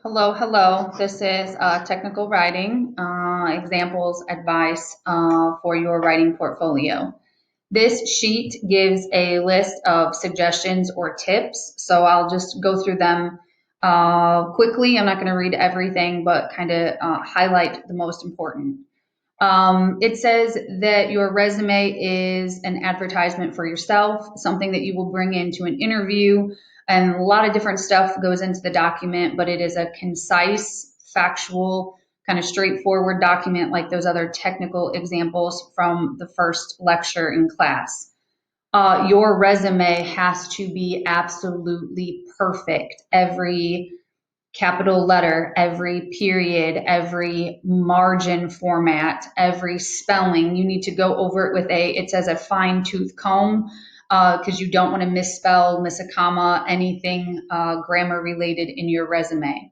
Hello, hello. This is technical writing examples advice for your writing portfolio. This sheet gives a list of suggestions or tips, so I'll just go through them quickly. I'm not going to read everything, but kind of highlight the most important. It says that your resume is an advertisement for yourself, something that you will bring into an interview, and a lot of different stuff goes into the document, but it is a concise, factual, kind of straightforward document like those other technical examples from the first lecture in class. Your resume has to be absolutely perfect. Every capital letter, every period, every margin format, every spelling. You need to go over it with it says a fine tooth comb because you don't want to misspell, miss a comma, anything grammar related in your resume.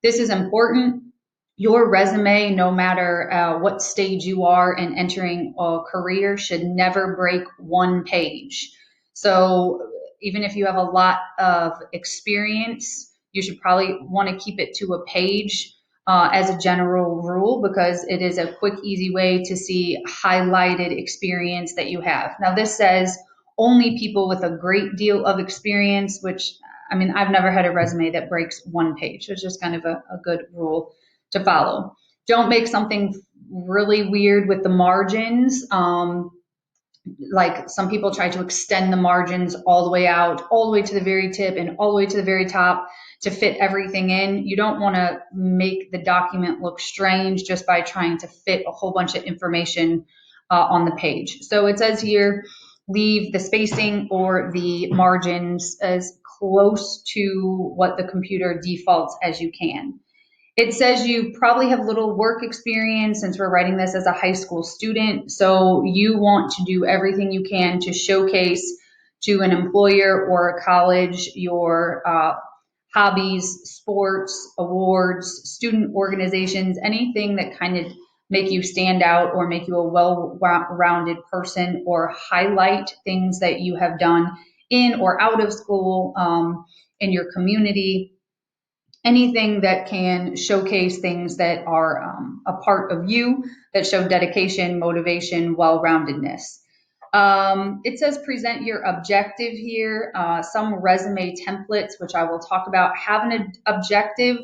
This is important. Your resume, no matter what stage you are in entering a career, should never break one page. So even if you have a lot of experience, you should probably want to keep it to a page as a general rule because it is a quick, easy way to see highlighted experience that you have. Now, this says only people with a great deal of experience, which I mean, I've never had a resume that breaks one page. It's just kind of a good rule to follow. Don't make something really weird with the margins. Like some people try to extend the margins all the way out, all the way to the very tip and all the way to the very top to fit everything in. You don't want to make the document look strange just by trying to fit a whole bunch of information on the page. So it says here, leave the spacing or the margins as close to what the computer defaults as you can. It says you probably have little work experience since we're writing this as a high school student. So you want to do everything you can to showcase to an employer or a college your hobbies, sports, awards, student organizations, anything that kind of make you stand out or make you a well-rounded person or highlight things that you have done in or out of school in your community, anything that can showcase things that are a part of you that show dedication, motivation, well-roundedness. It says present your objective here. Some resume templates, which I will talk about, have an objective.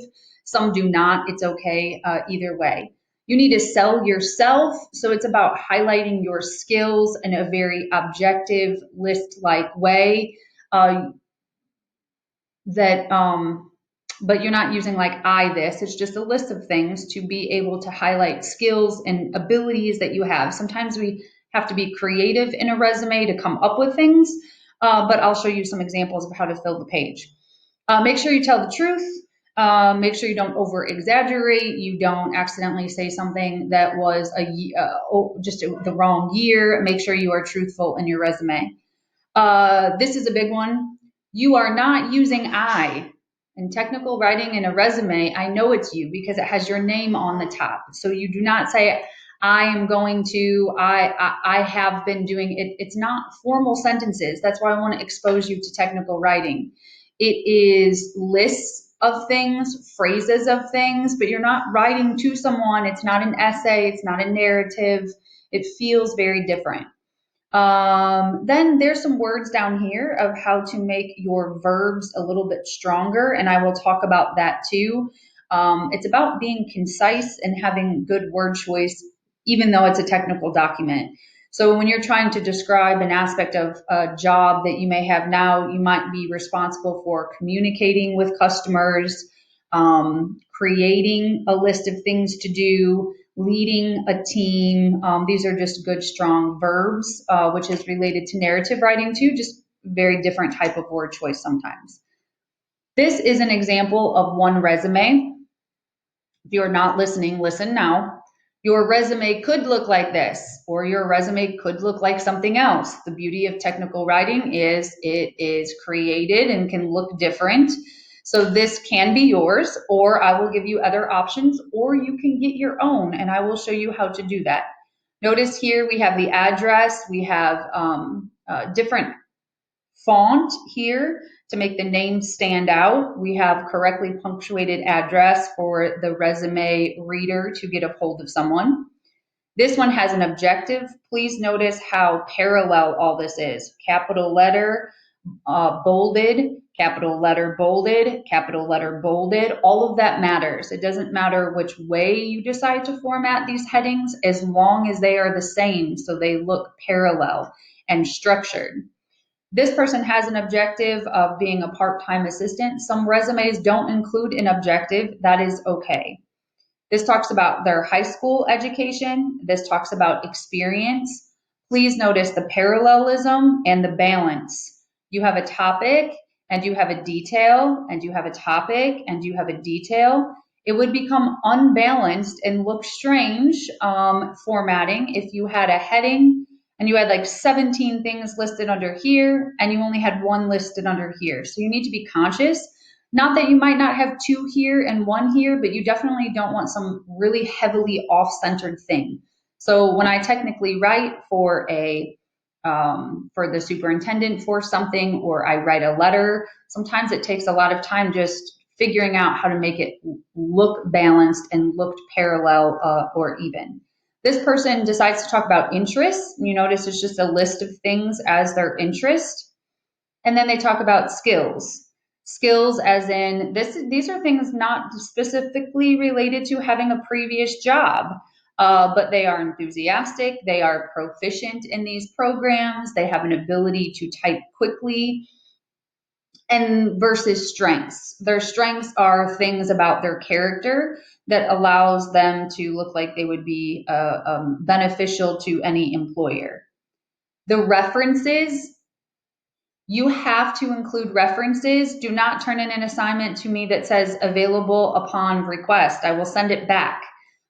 Some do not. It's okay either way. You need to sell yourself. So it's about highlighting your skills in a very objective list-like way that but you're not using like this. It's just a list of things to be able to highlight skills and abilities that you have. Sometimes we have to be creative in a resume to come up with things, but I'll show you some examples of how to fill the page. Make sure you tell the truth. Make sure you don't over exaggerate. You don't accidentally say something that was just the wrong year. Make sure you are truthful in your resume. This is a big one. You are not using I. In technical writing in a resume, I know it's you because it has your name on the top. So you do not say, I am going to, I have been doing it. It's not formal sentences. That's why I want to expose you to technical writing. It is lists of things, phrases of things, but you're not writing to someone. It's not an essay. It's not a narrative. It feels very different. Then there's some words down here of how to make your verbs a little bit stronger, and I will talk about that too. It's about being concise and having good word choice, even though it's a technical document. So when you're trying to describe an aspect of a job that you may have now, you might be responsible for communicating with customers, creating a list of things to do, leading a team. These are just good, strong verbs, which is related to narrative writing too, just very different type of word choice sometimes. This is an example of one resume. If you're not listening, listen now. Your resume could look like this, or your resume could look like something else. The beauty of technical writing is it is created and can look different. So this can be yours, or I will give you other options, or you can get your own, and I will show you how to do that. Notice here we have the address, we have different font here To make the name stand out, we have correctly punctuated address for the resume reader to get a hold of someone. This one has an objective. Please notice how parallel all this is. Capital letter, bolded, capital letter bolded, capital letter bolded. All of that matters. It doesn't matter which way you decide to format these headings as long as they are the same so they look parallel and structured. This person has an objective of being a part-time assistant. Some resumes don't include an objective. That is okay. This talks about their high school education. This talks about experience. Please notice the parallelism and the balance. You have a topic and you have a detail and you have a topic and you have a detail. It would become unbalanced and look strange formatting if you had a heading and you had like 17 things listed under here and you only had one listed under here. So you need to be conscious. Not that you might not have two here and one here, but you definitely don't want some really heavily off-centered thing. So when I technically write for for the superintendent for something, or I write a letter, sometimes it takes a lot of time just figuring out how to make it look balanced and look parallel or even. This person decides to talk about interests. You notice it's just a list of things as their interest. And then they talk about skills. Skills as in these are things not specifically related to having a previous job, but they are enthusiastic, they are proficient in these programs, they have an ability to type quickly, and versus strengths. Their strengths are things about their character that allows them to look like they would be beneficial to any employer. The references, you have to include references. Do not turn in an assignment to me that says available upon request. I will send it back.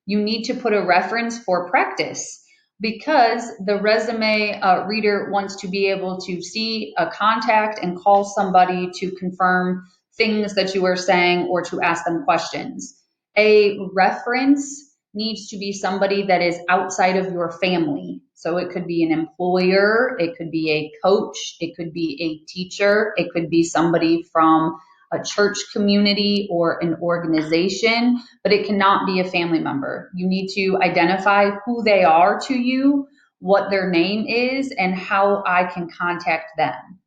You need to put a reference for practice because the resume reader wants to be able to see a contact and call somebody to confirm things that you are saying or to ask them questions. A reference needs to be somebody that is outside of your family. So it could be an employer, it could be a coach, it could be a teacher, it could be somebody from a church community or an organization, but it cannot be a family member. You need to identify who they are to you, what their name is, and how I can contact them.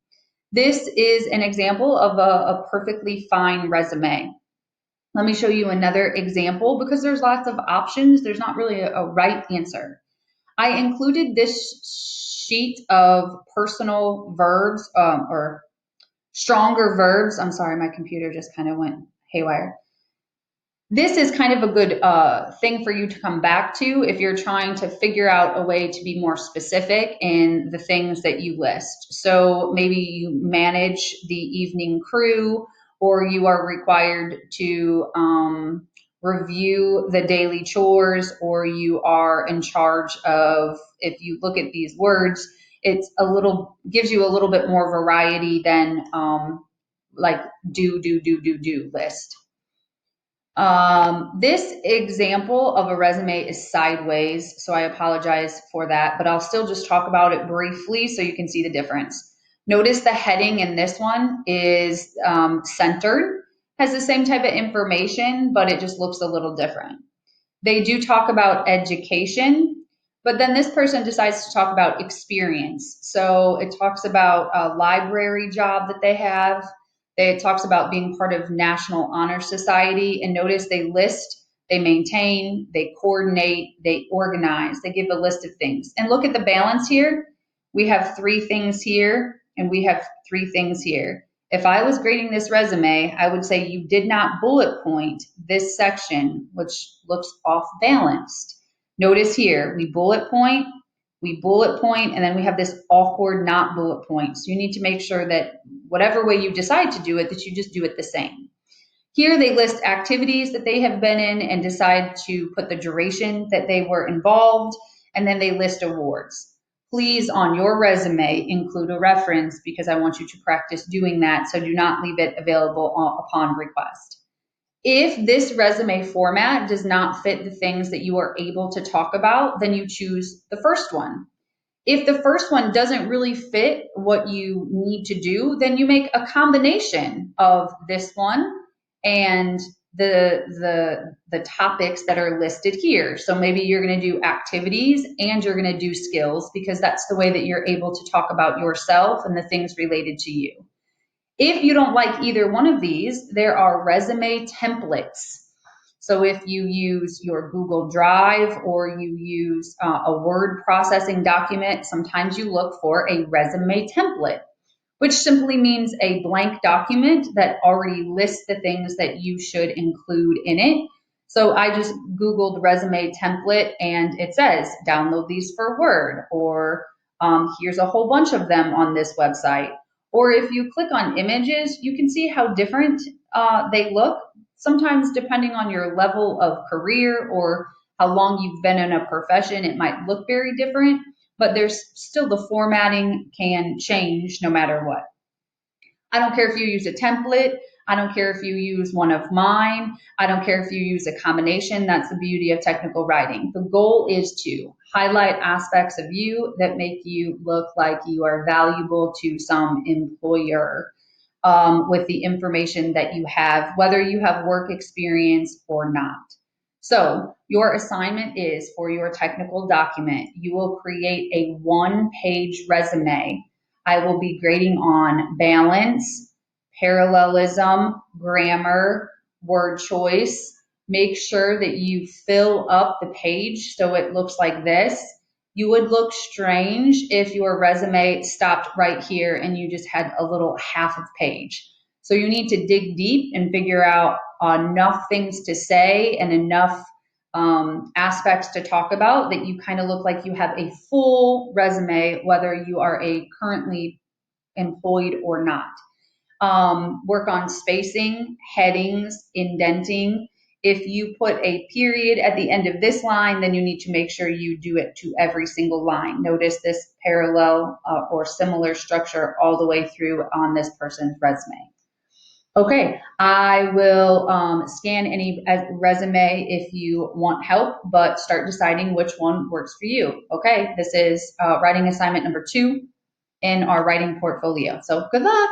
This is an example of a perfectly fine resume. Let me show you another example because there's lots of options. There's not really a right answer. I included this sheet of personal verbs or stronger verbs. I'm sorry, my computer just kind of went haywire. This is kind of a good thing for you to come back to if you're trying to figure out a way to be more specific in the things that you list. So maybe you manage the evening crew, or you are required to review the daily chores, or you are in charge of, if you look at these words, it's gives you a little bit more variety than like do list. This example of a resume is sideways, so I apologize for that, but I'll still just talk about it briefly so you can see the difference. Notice the heading in this one is centered, has the same type of information, but it just looks a little different. They do talk about education, but then this person decides to talk about experience. So it talks about a library job that they have. It talks about being part of National Honor Society. And notice they list, they maintain, they coordinate, they organize, they give a list of things. And look at the balance here. We have 3 things here, and we have 3 things here. If I was grading this resume, I would say you did not bullet point this section, which looks off balanced. Notice here, we bullet point, and then we have this awkward not bullet point. So you need to make sure that whatever way you decide to do it, that you just do it the same. Here they list activities that they have been in and decide to put the duration that they were involved, and then they list awards. Please, on your resume, include a reference because I want you to practice doing that, so do not leave it available upon request. If this resume format does not fit the things that you are able to talk about, then you choose the first one. If the first one doesn't really fit what you need to do, then you make a combination of this one and the topics that are listed here. So maybe you're going to do activities and you're going to do skills, because that's the way that you're able to talk about yourself and the things related to you. If you don't like either one of these, there are resume templates. So if you use your Google Drive or you use a word processing document, sometimes you look for a resume template, which simply means a blank document that already lists the things that you should include in it. So I just Googled resume template and it says download these for Word, or here's a whole bunch of them on this website. Or if you click on images, you can see how different they look, sometimes depending on your level of career or how long you've been in a profession, it might look very different, but there's still the formatting can change no matter what. I don't care if you use a template. I don't care if you use one of mine. I don't care if you use a combination. That's the beauty of technical writing. The goal is to highlight aspects of you that make you look like you are valuable to some employer, with the information that you have, whether you have work experience or not. So your assignment is, for your technical document, you will create a one-page resume. I will be grading on balance, parallelism, grammar, word choice. Make sure that you fill up the page so it looks like this. You would look strange if your resume stopped right here and you just had a little half of page. So you need to dig deep and figure out enough things to say and enough aspects to talk about that you kind of look like you have a full resume, whether you are a currently employed or not. Work on spacing, headings, indenting. If you put a period at the end of this line, then you need to make sure you do it to every single line. Notice this parallel or similar structure all the way through on this person's resume. Okay, I will scan any resume if you want help, but start deciding which one works for you. Okay, this is writing assignment number 2 in our writing portfolio. So good luck.